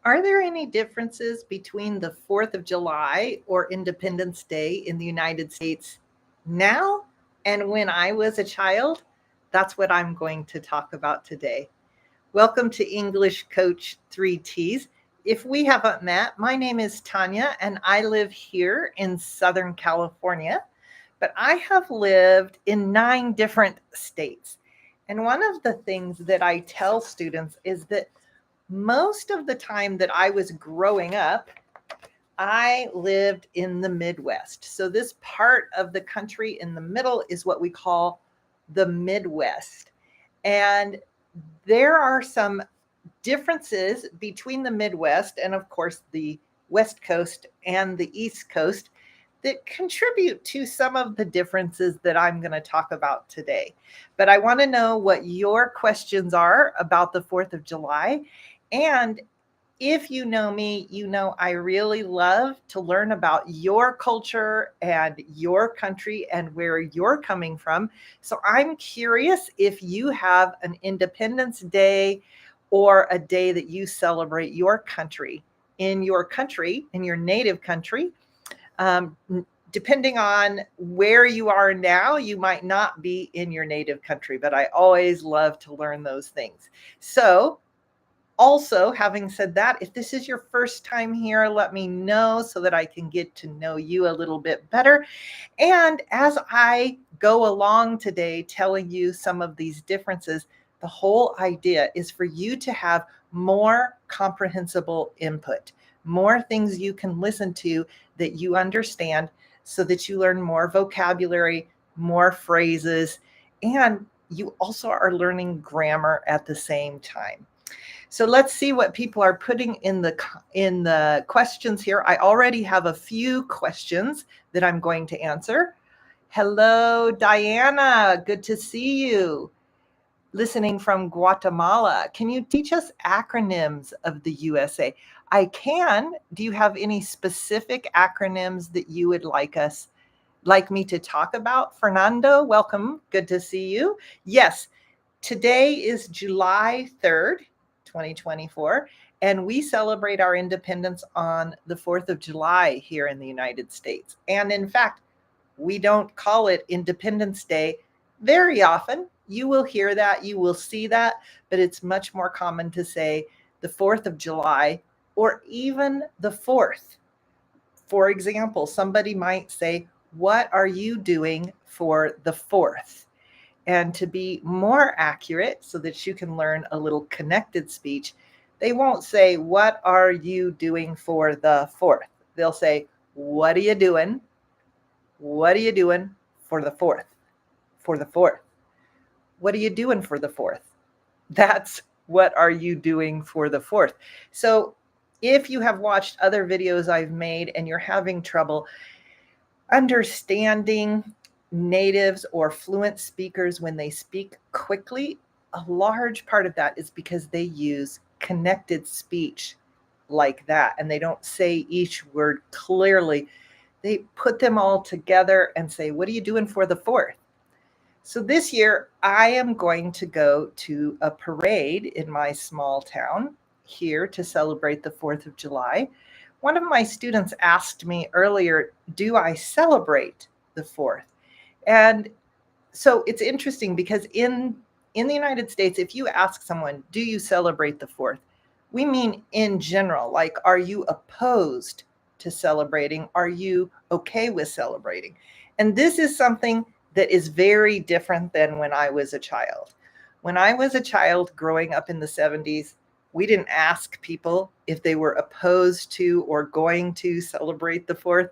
Are there any differences between the 4th of July or Independence Day in the United States now and when I was a child? That's what I'm going to talk about today. Welcome to English Coach 3Ts. If we haven't met, my name is Tanya and I live here in Southern California, but I have lived in 9 different states. And one of the things that I tell students is that most of the time that I was growing up, I lived in the Midwest. So, this part of the country in the middle is what we call the Midwest. And there are some differences between the Midwest and, of course, the West Coast and the East Coast that contribute to some of the differences that I'm going to talk about today. But I want to know what your questions are about the 4th of July. And if you know me, you know I really love to learn about your culture and your country and where you're coming from. So I'm curious if you have an Independence Day or a day that you celebrate your country, in your native country. Um, Depending on where you are now, you might not be in your native country, but I always love to learn those things. So, also, having said that, if this is your first time here, let me know so that I can get to know you a little bit better. And as I go along today telling you some of these differences, the whole idea is for you to have more comprehensible input, more things you can listen to that you understand so that you learn more vocabulary, more phrases, and you also are learning grammar at the same time. So let's see what people are putting in the questions here. I already have a few questions that I'm going to answer. Hello, Diana. Good to see you. Listening from Guatemala. Can you teach us acronyms of the USA? I can. Do you have any specific acronyms that you would like me to talk about? Fernando, welcome. Good to see you. Yes, today is July 3rd. 2024, and we celebrate our independence on the 4th of July here in the United States. And in fact, we don't call it Independence Day very often. You will hear that, you will see that, but it's much more common to say the 4th of July or even the 4th. For example, somebody might say, "What are you doing for the 4th?" And to be more accurate so that you can learn a little connected speech, they won't say, "What are you doing for the 4th?" They'll say, "What are you doing? What are you doing for the 4th? For the 4th. What are you doing for the 4th?" That's what are you doing for the 4th. So if you have watched other videos I've made and you're having trouble understanding natives or fluent speakers when they speak quickly, a large part of that is because they use connected speech like that and they don't say each word clearly. They put them all together and say, "What are you doing for the 4th?" So this year, I am going to go to a parade in my small town here to celebrate the 4th of July. One of my students asked me earlier, "Do I celebrate the 4th?" And so it's interesting because in the United States, if you ask someone, "Do you celebrate the 4th?" we mean in general, like, are you opposed to celebrating? Are you okay with celebrating? And this is something that is very different than when I was a child. When I was a child growing up in the 70s, we didn't ask people if they were opposed to or going to celebrate the 4th.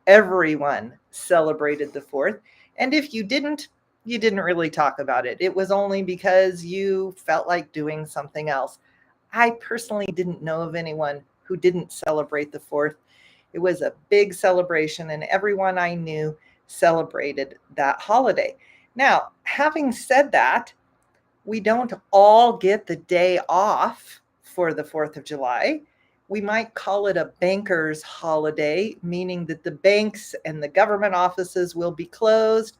Everyone celebrated the 4th. And if you didn't really talk about it. It was only because you felt like doing something else. I personally didn't know of anyone who didn't celebrate the 4th. It was a big celebration, and everyone I knew celebrated that holiday. Now, having said that, we don't all get the day off for the 4th of July. We might call it a banker's holiday, meaning that the banks and the government offices will be closed.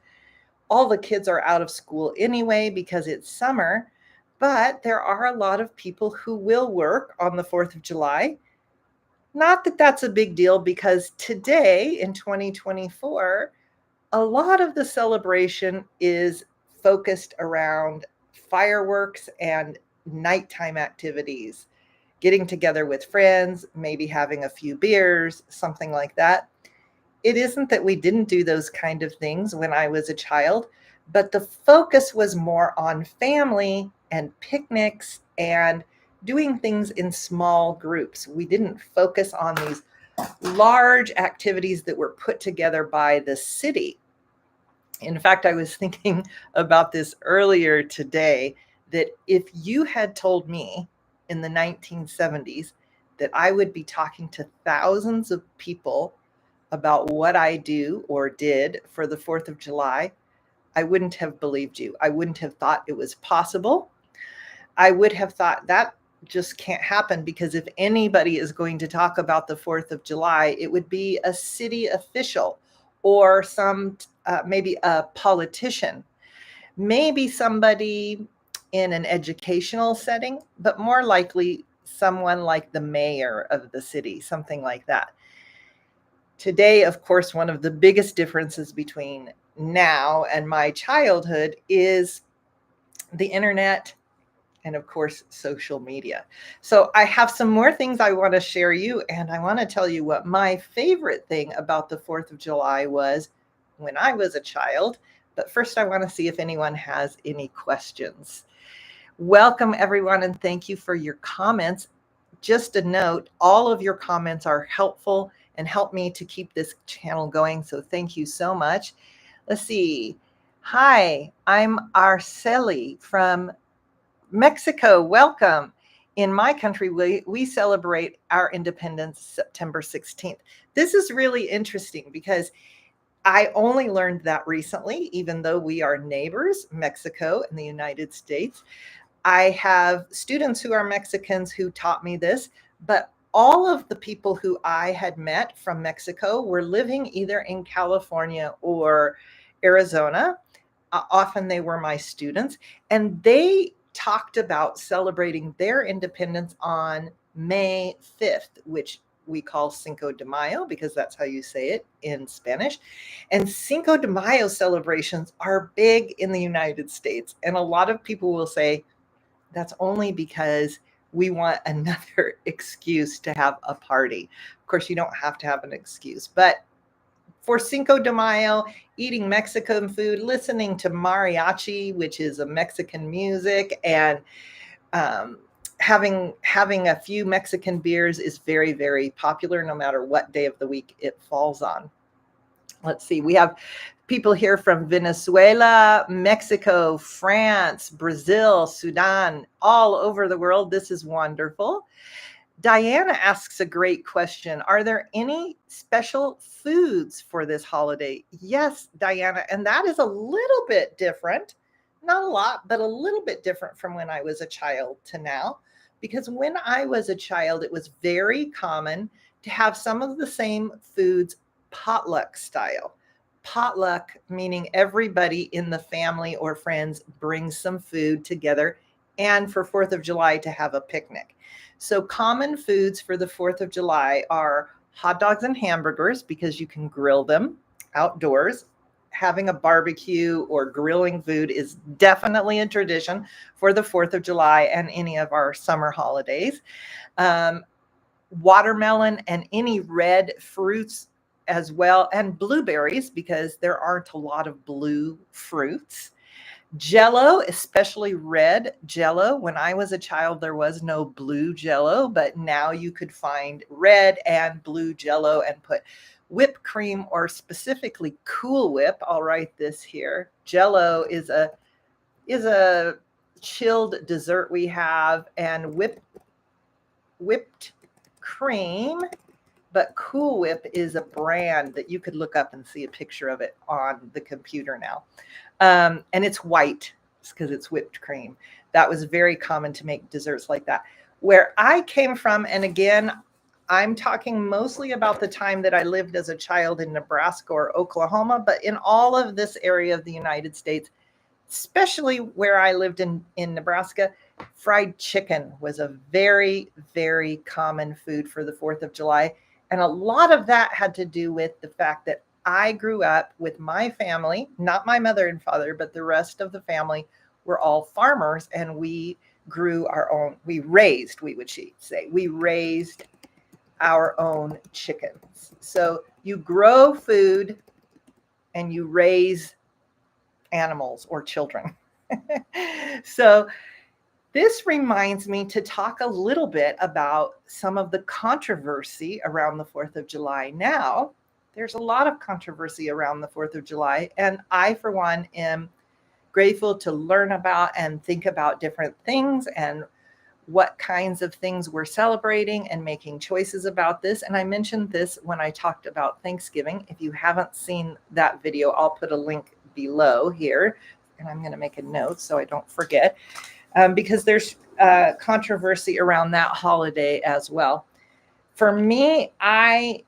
All the kids are out of school anyway because it's summer. But there are a lot of people who will work on the 4th of July. Not that that's a big deal, because today in 2024, a lot of the celebration is focused around fireworks and nighttime activities, getting together with friends, maybe having a few beers, something like that. It isn't that we didn't do those kind of things when I was a child, but the focus was more on family and picnics and doing things in small groups. We didn't focus on these large activities that were put together by the city. In fact, I was thinking about this earlier today, that if you had told me in the 1970s that I would be talking to thousands of people about what I do or did for the 4th of July, I wouldn't have believed you. I wouldn't have thought it was possible. I would have thought that just can't happen, because if anybody is going to talk about the 4th of July, it would be a city official or maybe a politician, maybe somebody in an educational setting, but more likely someone like the mayor of the city, something like that. Today, of course, one of the biggest differences between now and my childhood is the internet and, of course, social media. So I have some more things I want to share you, and I want to tell you what my favorite thing about the 4th of July was when I was a child. But first, I want to see if anyone has any questions. Welcome, everyone, and thank you for your comments. Just a note, all of your comments are helpful and help me to keep this channel going, so thank you so much. Let's see. Hi, I'm Arceli from Mexico. Welcome. In my country, we celebrate our independence September 16th. This is really interesting because I only learned that recently, even though we are neighbors, Mexico and the United States. I have students who are Mexicans who taught me this, but all of the people who I had met from Mexico were living either in California or Arizona. Often they were my students, and they talked about celebrating their independence on May 5th, which we call Cinco de Mayo, because that's how you say it in Spanish. And Cinco de Mayo celebrations are big in the United States. And a lot of people will say, that's only because we want another excuse to have a party. Of course, you don't have to have an excuse, but for Cinco de Mayo, eating Mexican food, listening to mariachi, which is a Mexican music, and having a few Mexican beers is very, very popular, no matter what day of the week it falls on. Let's see, we have people here from Venezuela, Mexico, France, Brazil, Sudan, all over the world. This is wonderful. Diana asks a great question. Are there any special foods for this holiday? Yes, Diana, and that is a little bit different. Not a lot, but a little bit different from when I was a child to now. Because when I was a child, it was very common to have some of the same foods potluck style. Potluck meaning everybody in the family or friends brings some food together, and for 4th of July to have a picnic. So common foods for the 4th of July are hot dogs and hamburgers, because you can grill them outdoors. Having a barbecue or grilling food is definitely a tradition for the 4th of July and any of our summer holidays. Watermelon and any red fruits as well, and blueberries, because there aren't a lot of blue fruits. Jello, especially red Jello. When I was a child, there was no blue Jello, but now you could find red and blue Jello and put whipped cream, or specifically Cool Whip. I'll write this here. Jello is a chilled dessert we have, and whipped cream, but Cool Whip is a brand that you could look up and see a picture of it on the computer now. And it's white because it's whipped cream. That was very common to make desserts like that. Where I came from, and again, I'm talking mostly about the time that I lived as a child in Nebraska or Oklahoma, but in all of this area of the United States, especially where I lived in Nebraska, fried chicken was a very, very common food for the 4th of July. And a lot of that had to do with the fact that I grew up with my family, not my mother and father, but the rest of the family were all farmers, and we grew our own, we raised our own chickens. So you grow food and you raise animals or children. So this reminds me to talk a little bit about some of the controversy around the 4th of July now. There's a lot of controversy around the 4th of July, and I, for one, am grateful to learn about and think about different things and what kinds of things we're celebrating and making choices about this. And I mentioned this when I talked about Thanksgiving. If you haven't seen that video, I'll put a link below here, and I'm going to make a note so I don't forget, because there's controversy around that holiday as well. For me, I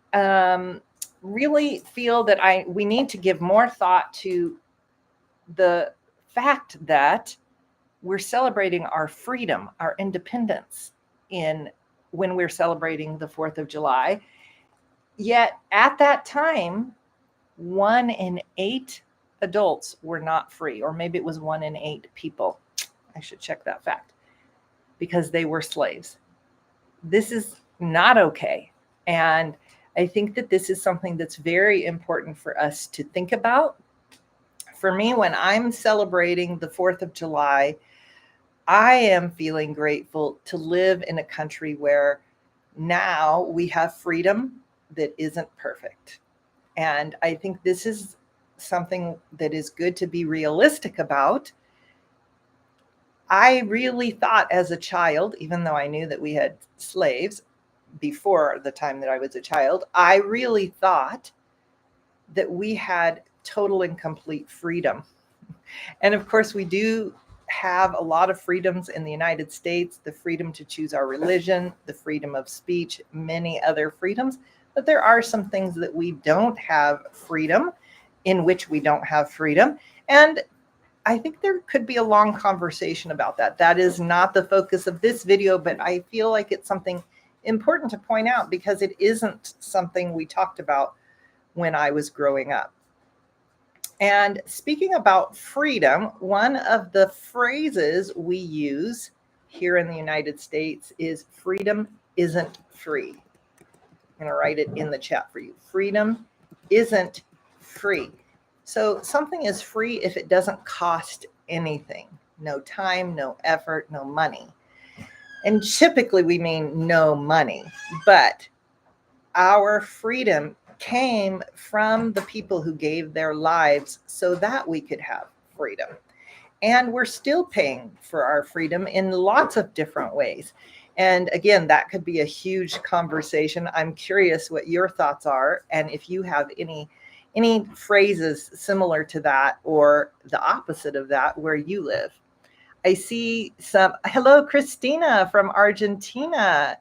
really feel that we need to give more thought to the fact that we're celebrating our freedom, our independence when we're celebrating the 4th of July. Yet at that time, 1 in 8 adults were not free, or maybe it was 1 in 8 people. I should check that fact, because they were slaves. This is not okay. And I think that this is something that's very important for us to think about. For me, when I'm celebrating the 4th of July, I am feeling grateful to live in a country where now we have freedom that isn't perfect. And I think this is something that is good to be realistic about. I really thought as a child, even though I knew that we had slaves before the time that I was a child, I really thought that we had total and complete freedom. And of course, we do have a lot of freedoms in the United States, the freedom to choose our religion, the freedom of speech, many other freedoms. But there are some things that we don't have freedom, in which we don't have freedom. And I think there could be a long conversation about that. That is not the focus of this video, but I feel like it's something important to point out because it isn't something we talked about when I was growing up. And speaking about freedom, one of the phrases we use here in the United States is freedom isn't free. I'm going to write it in the chat for you. Freedom isn't free. So something is free if it doesn't cost anything. No time, no effort, no money. And typically we mean no money. But our freedom came from the people who gave their lives so that we could have freedom. And we're still paying for our freedom in lots of different ways. And again, that could be a huge conversation. I'm curious what your thoughts are, and if you have any phrases similar to that or the opposite of that where you live. I see some, hello, Christina from Argentina.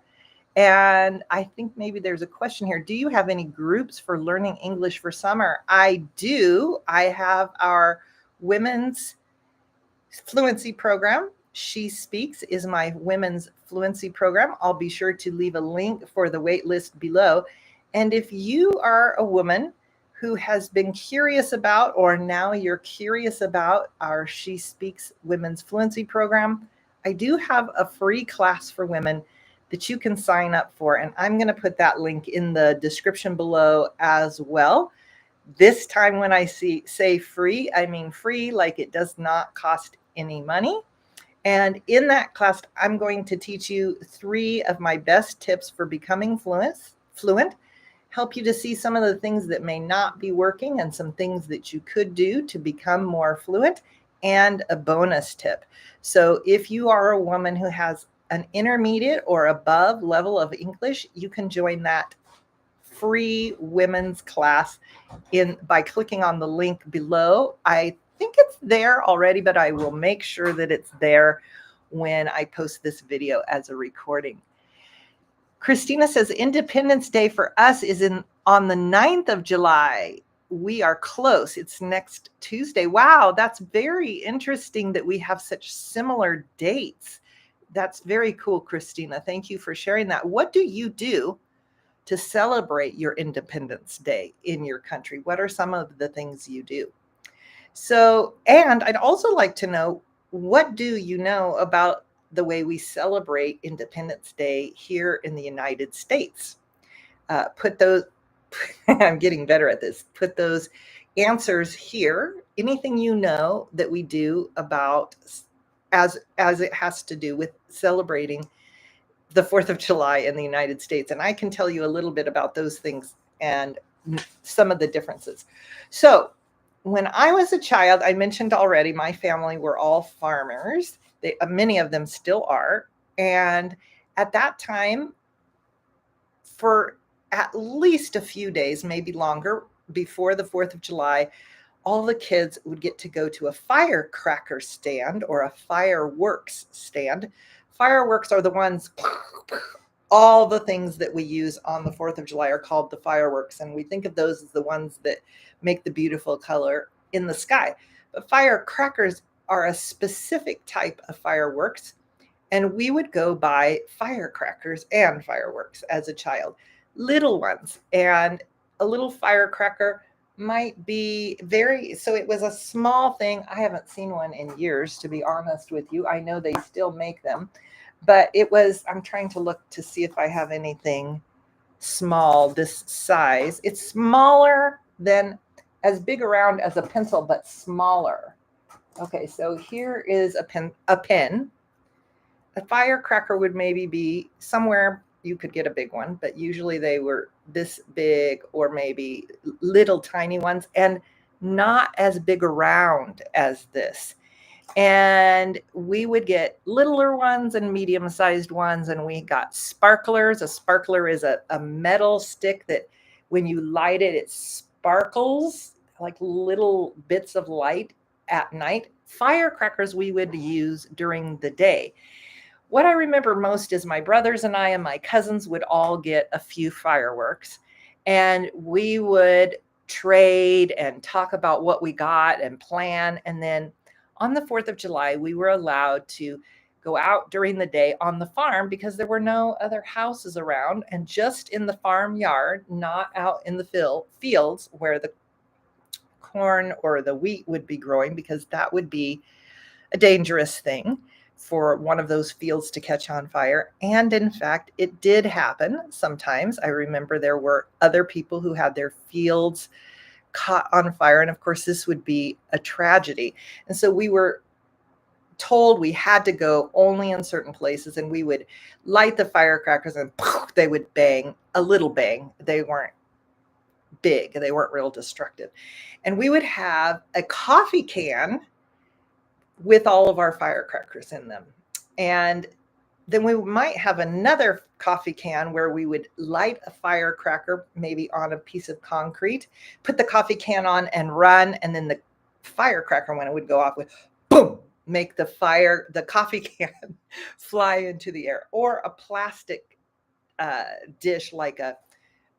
And I think maybe there's a question here. Do you have any groups for learning English for summer? I do. I have our women's fluency program. She Speaks is my women's fluency program. I'll be sure to leave a link for the wait list below. And if you are a woman who has been curious about, or now you're curious about our She Speaks women's fluency program, I do have a free class for women that you can sign up for. And I'm going to put that link in the description below as well. This time when I say free, I mean free, like it does not cost any money. And in that class, I'm going to teach you 3 of my best tips for becoming fluent, help you to see some of the things that may not be working and some things that you could do to become more fluent, and a bonus tip. So if you are a woman who has an intermediate or above level of English, you can join that free women's class by clicking on the link below. I think it's there already, but I will make sure that it's there when I post this video as a recording. Christina says Independence Day for us is on the 9th of July. we are close. It's next Tuesday. Wow, that's very interesting that we have such similar dates. That's very cool, Christina. Thank you for sharing that. What do you do to celebrate your Independence Day in your country? What are some of the things you do? So, and I'd also like to know, what do you know about the way we celebrate Independence Day here in the United States? Put those, I'm getting better at this, put those answers here. Anything you know that we do about as it has to do with celebrating the 4th of July in the United States. And I can tell you a little bit about those things and some of the differences. So, when I was a child, I mentioned already, my family were all farmers. Many of them still are. And at that time, for at least a few days, maybe longer, before the 4th of July, all the kids would get to go to a firecracker stand or a fireworks stand. Fireworks are the ones, all the things that we use on the 4th of July are called the fireworks. And we think of those as the ones that make the beautiful color in the sky. But firecrackers are a specific type of fireworks. And we would go buy firecrackers and fireworks as a child, little ones. And a little firecracker might be so it was a small thing. I haven't seen one in years, to be honest with you. I know they still make them, but I'm trying to look to see if I have anything small this size. It's smaller than, as big around as a pencil, but smaller. Okay, so here is a pen. A firecracker would maybe be somewhere, you could get a big one, but usually they were this big or maybe little tiny ones and not as big around as this. And we would get littler ones and medium-sized ones, and we got sparklers. A sparkler is a metal stick that when you light it, it sparkles like little bits of light at night. Firecrackers we would use during the day. What I remember most is my brothers and I and my cousins would all get a few fireworks, and we would trade and talk about what we got and plan. And then on the 4th of July, we were allowed to go out during the day on the farm because there were no other houses around, and just in the farmyard, not out in the fields where the corn or the wheat would be growing, because that would be a dangerous thing for one of those fields to catch on fire. And in fact, it did happen sometimes. I remember there were other people who had their fields caught on fire. And of course, this would be a tragedy. And so we were told we had to go only in certain places, and we would light the firecrackers and poof, they would bang, a little bang. They weren't big, they weren't real destructive. And we would have a coffee can with all of our firecrackers in them. And then we might have another coffee can where we would light a firecracker, maybe on a piece of concrete, put the coffee can on and run. And then the firecracker, when it would go off, with boom, make the coffee can fly into the air. Or a plastic dish, like a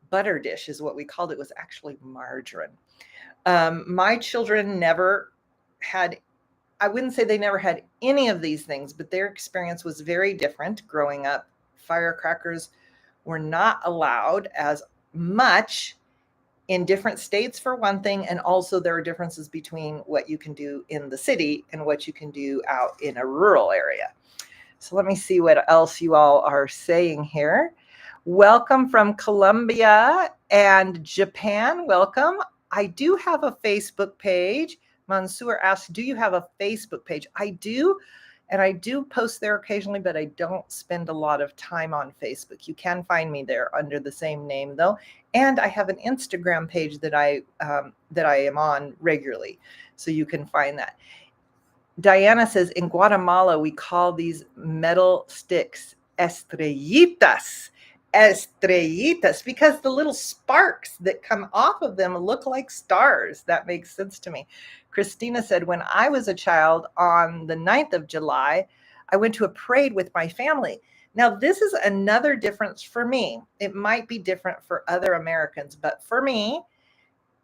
butter dish is what we called it, was actually margarine. My children never had, I wouldn't say they never had any of these things, but their experience was very different growing up. Firecrackers were not allowed as much in different states, for one thing, and also there are differences between what you can do in the city and what you can do out in a rural area. So let me see what else you all are saying here. Welcome from Colombia and Japan. Welcome. I do have a Facebook page. Mansour asks, do you have a Facebook page? I do, and I do post there occasionally, but I don't spend a lot of time on Facebook. You can find me there under the same name, though. And I have an Instagram page that I am on regularly, so you can find that. Diana says, in Guatemala, we call these metal sticks estrellitas. Estrellitas, because the little sparks that come off of them look like stars. That makes sense to me. Christina said, when I was a child on the 9th of July, I went to a parade with my family. Now, this is another difference for me. It might be different for other Americans, but for me,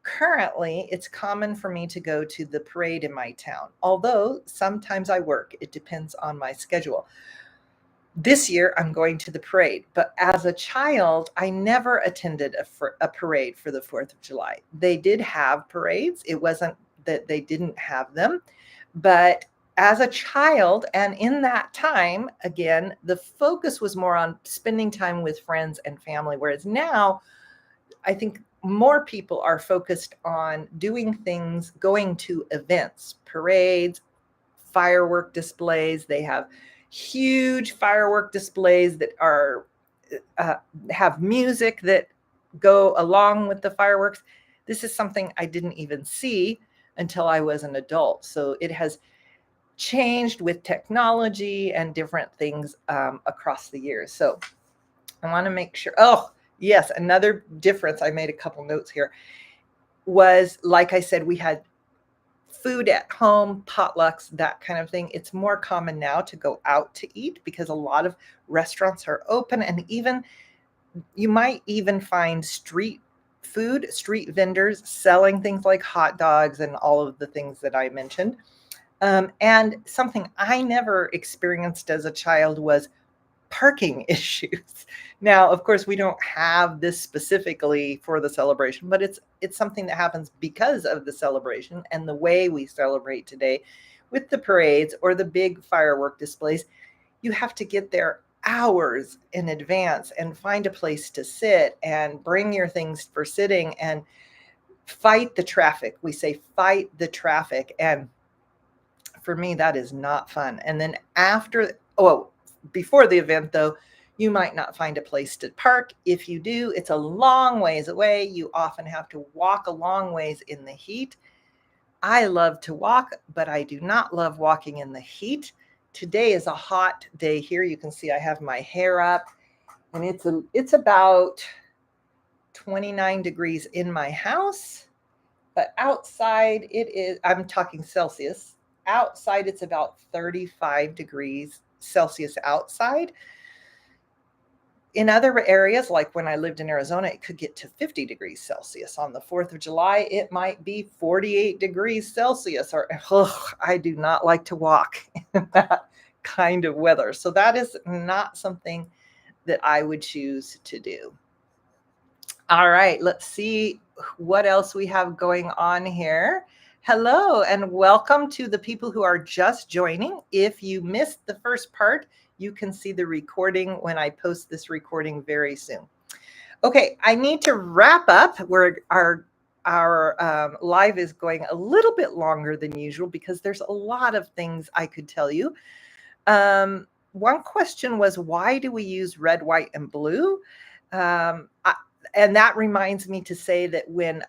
Currently, it's common for me to go to the parade in my town, although sometimes I work. It depends on my schedule. This year, I'm going to the parade, but as a child, I never attended a parade for the 4th of July. They did have parades. It wasn't that they didn't have them, but as a child, and in that time, again, the focus was more on spending time with friends and family, whereas now, I think more people are focused on doing things, going to events, parades, firework displays. They have huge firework displays that are uh, have music that go along with the fireworks. This is something I didn't even see until I was an adult. So it has changed with technology and different things across the years. So I want to make sure. Oh, yes, another difference. I made a couple notes here. Was, like I said, we had food at home, potlucks, that kind of thing. It's more common now to go out to eat because a lot of restaurants are open, and even you might even find street food, street vendors selling things like hot dogs and all of the things that I mentioned. And something I never experienced as a child was parking issues. Now, of course, we don't have this specifically for the celebration, but it's something that happens because of the celebration and the way we celebrate today with the parades or the big firework displays. You have to get there hours in advance and find a place to sit and bring your things for sitting and fight the traffic. We say fight the traffic, and for me that is not fun. And then after, oh, before the event though, you might not find a place to park. If you do, it's a long ways away. You often have to walk a long ways in the heat. I love to walk, but I do not love walking in the heat. Today is a hot day here. You can see I have my hair up, and it's about 29 degrees in my house, but outside it is, I'm talking Celsius. Outside, it's about 35 degrees Celsius outside. In other areas, like when I lived in Arizona, it could get to 50 degrees Celsius. On the 4th of July, it might be 48 degrees Celsius. Or, I do not like to walk in that kind of weather. So that is not something that I would choose to do. All right, let's see what else we have going on here. Hello, and welcome to the people who are just joining. If you missed the first part, you can see the recording when I post this recording very soon. Okay, I need to wrap up. Our live is going a little bit longer than usual because there's a lot of things I could tell you. One question was, why do we use red, white, and blue? And that reminds me to say that when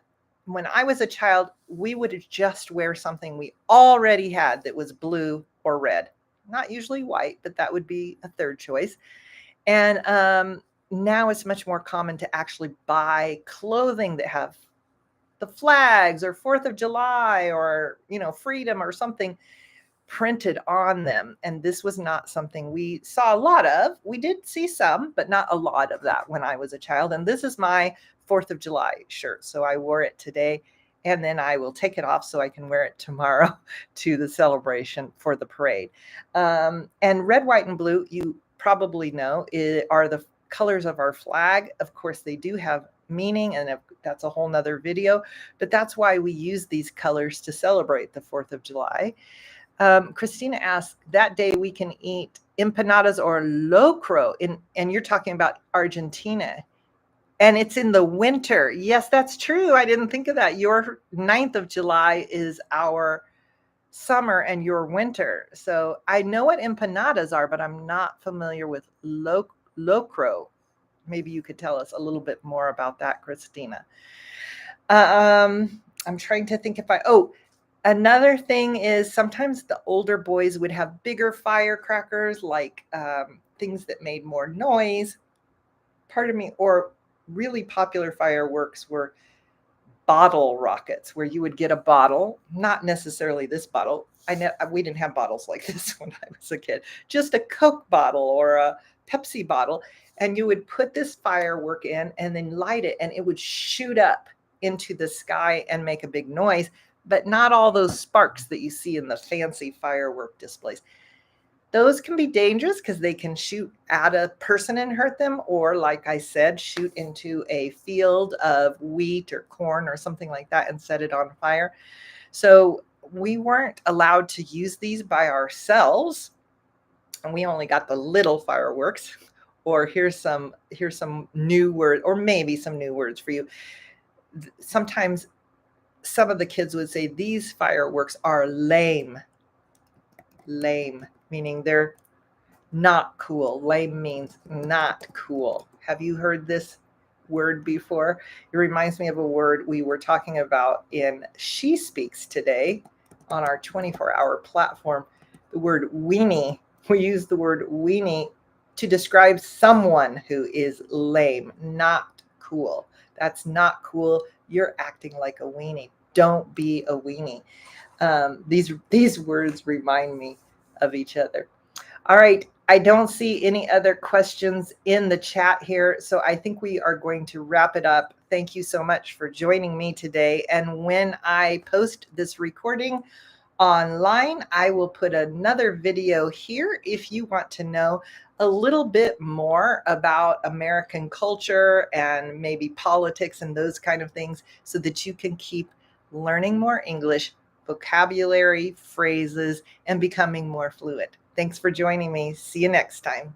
I was a child, we would just wear something we already had that was blue or red. Not usually white, but that would be a third choice. And now it's much more common to actually buy clothing that have the flags or 4th of July or, freedom or something printed on them. And this was not something we saw a lot of. We did see some, but not a lot of that when I was a child. And this is my 4th of July shirt. So I wore it today, and then I will take it off so I can wear it tomorrow to the celebration for the parade. And red, white, and blue, you probably know, are the colors of our flag. Of course, they do have meaning, and that's a whole nother video, but that's why we use these colors to celebrate the 4th of July. Christina asked, that day we can eat empanadas or locro, and you're talking about Argentina. And it's in the winter. Yes, that's true. I didn't think of that. Your 9th of July is our summer and your winter. So I know what empanadas are, but I'm not familiar with locro. Maybe you could tell us a little bit more about that, Christina. I'm trying to think another thing is sometimes the older boys would have bigger firecrackers, like things that made more noise. Pardon me. Or really popular fireworks were bottle rockets, where you would get a bottle, not necessarily this bottle. We didn't have bottles like this when I was a kid, just a Coke bottle or a Pepsi bottle. And you would put this firework in and then light it, and it would shoot up into the sky and make a big noise, but not all those sparks that you see in the fancy firework displays. Those can be dangerous because they can shoot at a person and hurt them, or like I said, shoot into a field of wheat or corn or something like that and set it on fire. So we weren't allowed to use these by ourselves, and we only got the little fireworks. Or here's some new word, or maybe some new words for you. Sometimes some of the kids would say these fireworks are lame. Lame, meaning they're not cool. Lame means not cool. Have you heard this word before? It reminds me of a word we were talking about in She Speaks today on our 24-hour platform, the word weenie. We use the word weenie to describe someone who is lame, not cool. That's not cool. You're acting like a weenie. Don't be a weenie. These words remind me of each other. All right. I don't see any other questions in the chat here, so I think we are going to wrap it up. Thank you so much for joining me today. And when I post this recording online, I will put another video here if you want to know a little bit more about American culture and maybe politics and those kind of things, so that you can keep learning more English, vocabulary, phrases, and becoming more fluent. Thanks for joining me. See you next time.